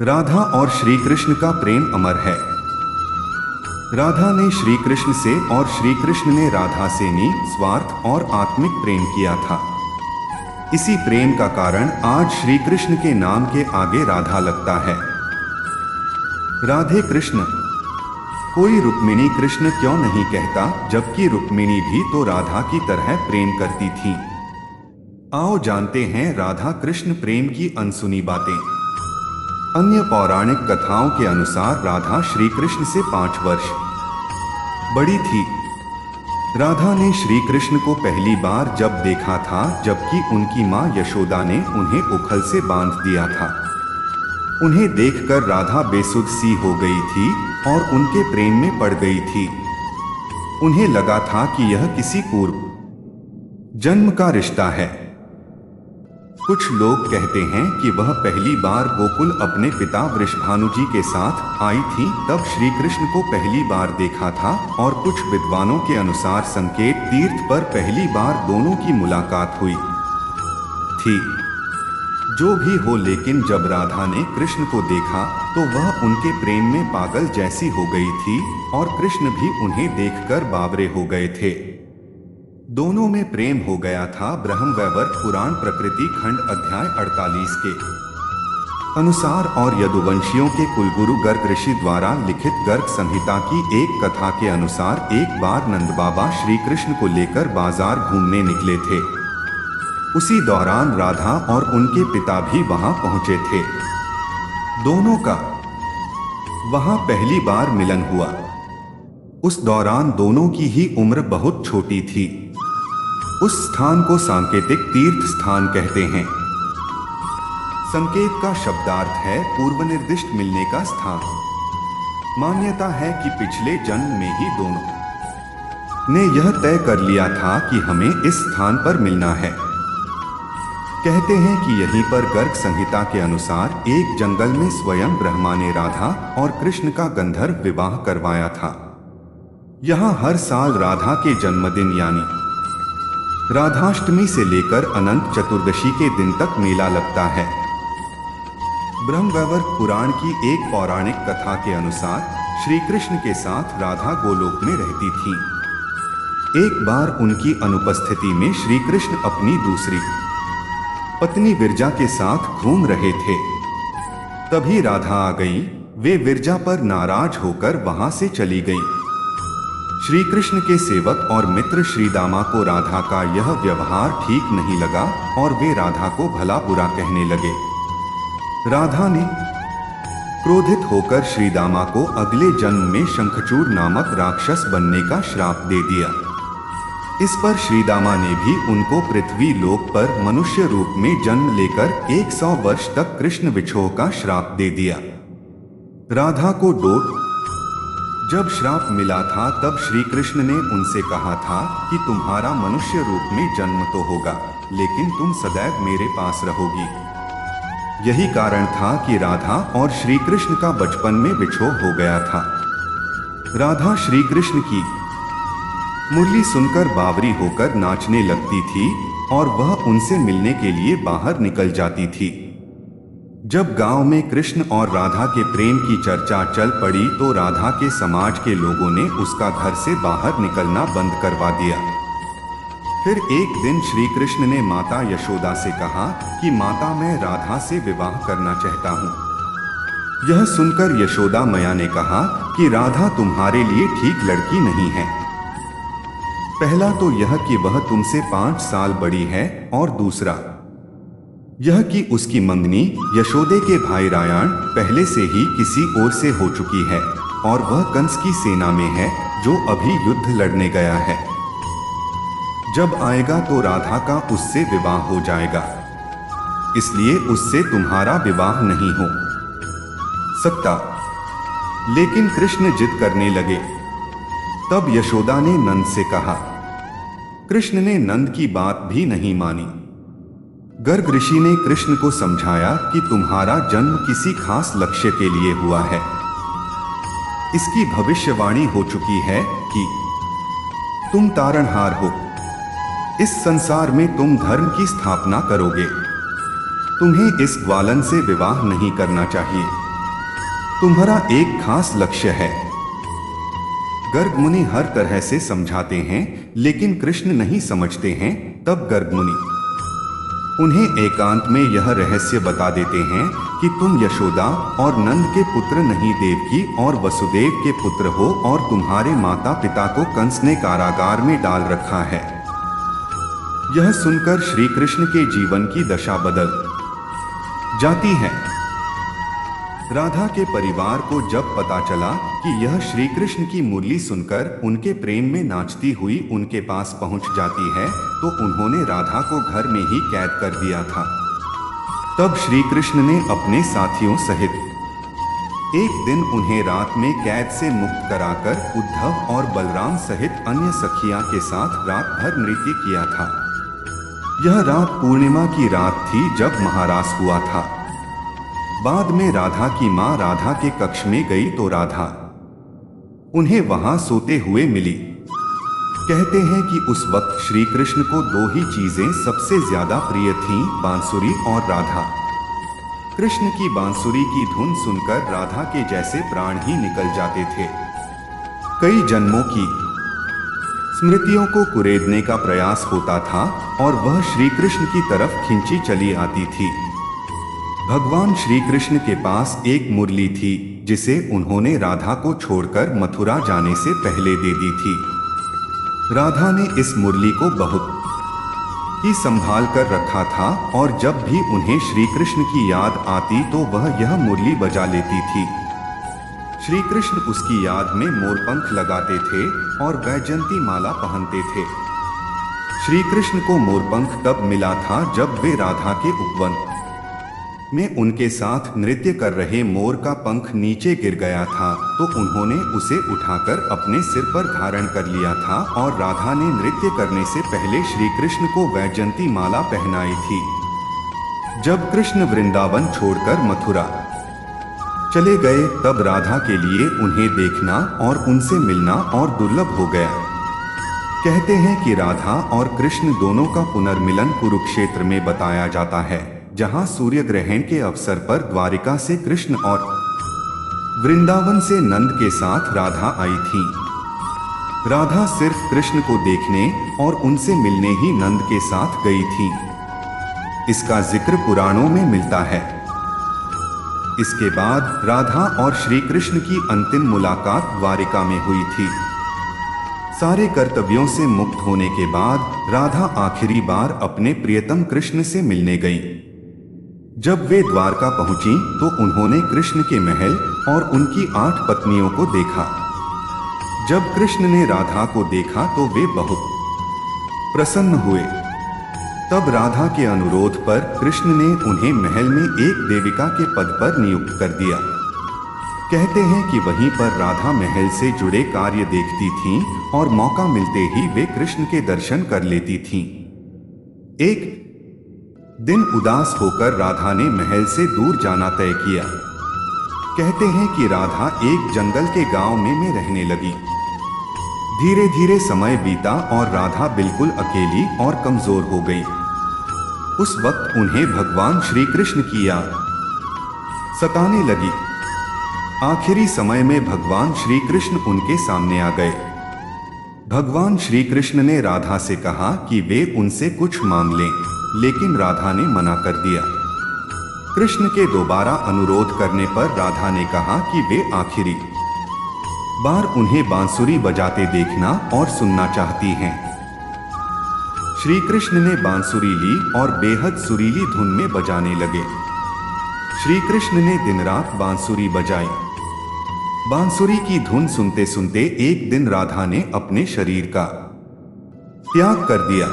राधा और श्री कृष्ण का प्रेम अमर है। राधा ने श्री कृष्ण से और श्री कृष्ण ने राधा से निस्वार्थ और आत्मिक प्रेम किया था। इसी प्रेम का कारण आज श्री कृष्ण के नाम के आगे राधा लगता है। राधे कृष्ण। कोई रुक्मिणी कृष्ण क्यों नहीं कहता, जबकि रुक्मिणी भी तो राधा की तरह प्रेम करती थी। आओ जानते हैं राधा कृष्ण प्रेम की अनसुनी बातें। अन्य पौराणिक कथाओं के अनुसार राधा श्री कृष्ण से 5 वर्ष बड़ी थी। राधा ने श्री कृष्ण को पहली बार जब देखा था, जबकि उनकी मां यशोदा ने उन्हें उखल से बांध दिया था। उन्हें देखकर राधा बेसुध सी हो गई थी और उनके प्रेम में पड़ गई थी। उन्हें लगा था कि यह किसी पूर्व जन्म का रिश्ता है। कुछ लोग कहते हैं कि वह पहली बार गोकुल अपने पिता वृषभानु जी के साथ आई थी, तब श्री कृष्ण को पहली बार देखा था। और कुछ विद्वानों के अनुसार संकेत तीर्थ पर पहली बार दोनों की मुलाकात हुई थी। जो भी हो, लेकिन जब राधा ने कृष्ण को देखा तो वह उनके प्रेम में पागल जैसी हो गई थी और कृष्ण भी उन्हें देखकर बावरे हो गए थे। दोनों में प्रेम हो गया था। ब्रह्मवैवर्त पुराण प्रकृति खंड अध्याय 48 के अनुसार और यदुवंशियों के कुलगुरु गर्ग ऋषि द्वारा लिखित गर्ग संहिता की एक कथा के अनुसार एक बार नंद बाबा श्री कृष्ण को लेकर बाजार घूमने निकले थे। उसी दौरान राधा और उनके पिता भी वहां पहुंचे थे। दोनों का वहां पहली बार मिलन हुआ। उस दौरान दोनों की ही उम्र बहुत छोटी थी। उस स्थान को सांकेतिक तीर्थ स्थान कहते हैं। संकेत का शब्दार्थ है पूर्व निर्दिष्ट मिलने का स्थान। मान्यता है कि पिछले जन्म में ही दोनों ने यह तय कर लिया था कि हमें इस स्थान पर मिलना है। कहते हैं कि यहीं पर गर्ग संहिता के अनुसार एक जंगल में स्वयं ब्रह्मा ने राधा और कृष्ण का गंधर्व विवाह करवाया था। यहां हर साल राधा के जन्मदिन यानी राधाष्टमी से लेकर अनंत चतुर्दशी के दिन तक मेला लगता है। ब्रह्मवैवर्त पुराण की एक पौराणिक कथा के अनुसार श्री कृष्ण के साथ राधा गोलोक में रहती थी। एक बार उनकी अनुपस्थिति में श्री कृष्ण अपनी दूसरी पत्नी विरजा के साथ घूम रहे थे। तभी राधा आ गई। वे विरजा पर नाराज होकर वहां से चली गई। श्री कृष्ण के सेवक और मित्र श्रीदामा को राधा का यह व्यवहार ठीक नहीं लगा और वे राधा को भला बुरा कहने लगे। राधा ने क्रोधित होकर श्रीदामा को अगले जन्म में शंखचूड़ नामक राक्षस बनने का श्राप दे दिया। इस पर श्रीदामा ने भी उनको पृथ्वी लोक पर मनुष्य रूप में जन्म लेकर 100 वर्ष तक कृष्ण विछोह का श्राप दे दिया। राधा को डोट जब श्राप मिला था, तब श्री कृष्ण ने उनसे कहा था कि तुम्हारा मनुष्य रूप में जन्म तो होगा, लेकिन तुम सदैव मेरे पास रहोगी। यही कारण था कि राधा और श्री कृष्ण का बचपन में विछोह हो गया था। राधा श्री कृष्ण की मुरली सुनकर बावरी होकर नाचने लगती थी और वह उनसे मिलने के लिए बाहर निकल जाती थी। जब गांव में कृष्ण और राधा के प्रेम की चर्चा चल पड़ी तो राधा के समाज के लोगों ने उसका घर से बाहर निकलना बंद करवा दिया। फिर एक दिन श्री कृष्ण ने माता यशोदा से कहा कि माता, मैं राधा से विवाह करना चाहता हूँ। यह सुनकर यशोदा मैया ने कहा कि राधा तुम्हारे लिए ठीक लड़की नहीं है। पहला तो यह कि वह तुमसे 5 साल बड़ी है और दूसरा यह कि उसकी मंगनी यशोदे के भाई रायण पहले से ही किसी और से हो चुकी है और वह कंस की सेना में है, जो अभी युद्ध लड़ने गया है। जब आएगा तो राधा का उससे विवाह हो जाएगा, इसलिए उससे तुम्हारा विवाह नहीं हो सकता। लेकिन कृष्ण जिद करने लगे। तब यशोदा ने नंद से कहा। कृष्ण ने नंद की बात भी नहीं मानी। गर्ग ऋषि ने कृष्ण को समझाया कि तुम्हारा जन्म किसी खास लक्ष्य के लिए हुआ है। इसकी भविष्यवाणी हो चुकी है कि तुम तारणहार हो। इस संसार में तुम धर्म की स्थापना करोगे। तुम्हें इस ग्वालन से विवाह नहीं करना चाहिए। तुम्हारा एक खास लक्ष्य है। गर्ग मुनि हर तरह से समझाते हैं, लेकिन कृष्ण नहीं समझते हैं। तब गर्ग मुनि उन्हें एकांत में यह रहस्य बता देते हैं कि तुम यशोदा और नंद के पुत्र नहीं, देवकी और वसुदेव के पुत्र हो, और तुम्हारे माता पिता को कंस ने कारागार में डाल रखा है। यह सुनकर श्री कृष्ण के जीवन की दशा बदल जाती है। राधा के परिवार को जब पता चला कि यह श्री कृष्ण की मुरली सुनकर उनके प्रेम में नाचती हुई उनके पास पहुंच जाती है, तो उन्होंने राधा को घर में ही कैद कर दिया था। तब श्री कृष्ण ने अपने साथियों सहित एक दिन उन्हें रात में कैद से मुक्त कराकर उद्धव और बलराम सहित अन्य सखियां के साथ रात भर नृत्य किया था। यह रात पूर्णिमा की रात थी जब महारास हुआ था। बाद में राधा की मां राधा के कक्ष में गई तो राधा उन्हें वहां सोते हुए मिली। कहते हैं कि उस वक्त श्री कृष्ण को दो ही चीजें सबसे ज्यादा प्रिय थीं, बांसुरी और राधा। कृष्ण की बांसुरी की धुन सुनकर राधा के जैसे प्राण ही निकल जाते थे। कई जन्मों की स्मृतियों को कुरेदने का प्रयास होता था और वह श्री कृष्ण की तरफ खिंची चली आती थी। भगवान श्री कृष्ण के पास एक मुरली थी जिसे उन्होंने राधा को छोड़कर मथुरा जाने से पहले दे दी थी। राधा ने इस मुरली को बहुत ही संभाल कर रखा था और जब भी उन्हें श्री कृष्ण की याद आती तो वह यह मुरली बजा लेती थी। श्री कृष्ण उसकी याद में मोरपंख लगाते थे और वैजयंती माला पहनते थे। श्री कृष्ण को मोरपंख तब मिला था जब वे राधा के उपवन में उनके साथ नृत्य कर रहे मोर का पंख नीचे गिर गया था, तो उन्होंने उसे उठाकर अपने सिर पर धारण कर लिया था और राधा ने नृत्य करने से पहले श्री कृष्ण को वैजयंती माला पहनाई थी। जब कृष्ण वृंदावन छोड़कर मथुरा चले गए तब राधा के लिए उन्हें देखना और उनसे मिलना और दुर्लभ हो गया। कहते हैं कि राधा और कृष्ण दोनों का पुनर्मिलन कुरुक्षेत्र में बताया जाता है, जहां सूर्य ग्रहण के अवसर पर द्वारिका से कृष्ण और वृंदावन से नंद के साथ राधा आई थी। राधा सिर्फ कृष्ण को देखने और उनसे मिलने ही नंद के साथ गई थी। इसका जिक्र पुराणों में मिलता है। इसके बाद राधा और श्री कृष्ण की अंतिम मुलाकात द्वारिका में हुई थी। सारे कर्तव्यों से मुक्त होने के बाद राधा आखिरी बार अपने प्रियतम कृष्ण से मिलने गई। जब वे द्वारका पहुंची तो उन्होंने कृष्ण के महल और उनकी 8 पत्नियों को देखा। जब कृष्ण ने राधा को देखा तो वे बहुत प्रसन्न हुए। तब राधा के अनुरोध पर कृष्ण ने उन्हें महल में एक देविका के पद पर नियुक्त कर दिया। कहते हैं कि वहीं पर राधा महल से जुड़े कार्य देखती थीं और मौका मिलते ही वे कृष्ण के दर्शन कर लेती थीं। एक दिन उदास होकर राधा ने महल से दूर जाना तय किया। कहते हैं कि राधा एक जंगल के गांव में रहने लगी। धीरे धीरे समय बीता और राधा बिल्कुल अकेली और कमजोर हो गई। उस वक्त उन्हें भगवान श्री कृष्ण की याद सताने लगी। आखिरी समय में भगवान श्री कृष्ण उनके सामने आ गए। भगवान श्री कृष्ण ने राधा से कहा कि वे उनसे कुछ मांग लें, लेकिन राधा ने मना कर दिया। कृष्ण के दोबारा अनुरोध करने पर राधा ने कहा कि वे आखिरी बार उन्हें बांसुरी बजाते देखना और सुनना चाहती हैं। श्री कृष्ण ने बांसुरी ली और बेहद सुरीली धुन में बजाने लगे। श्री कृष्ण ने दिन रात बांसुरी बजाई। बांसुरी की धुन सुनते सुनते एक दिन राधा ने अपने शरीर का त्याग कर दिया।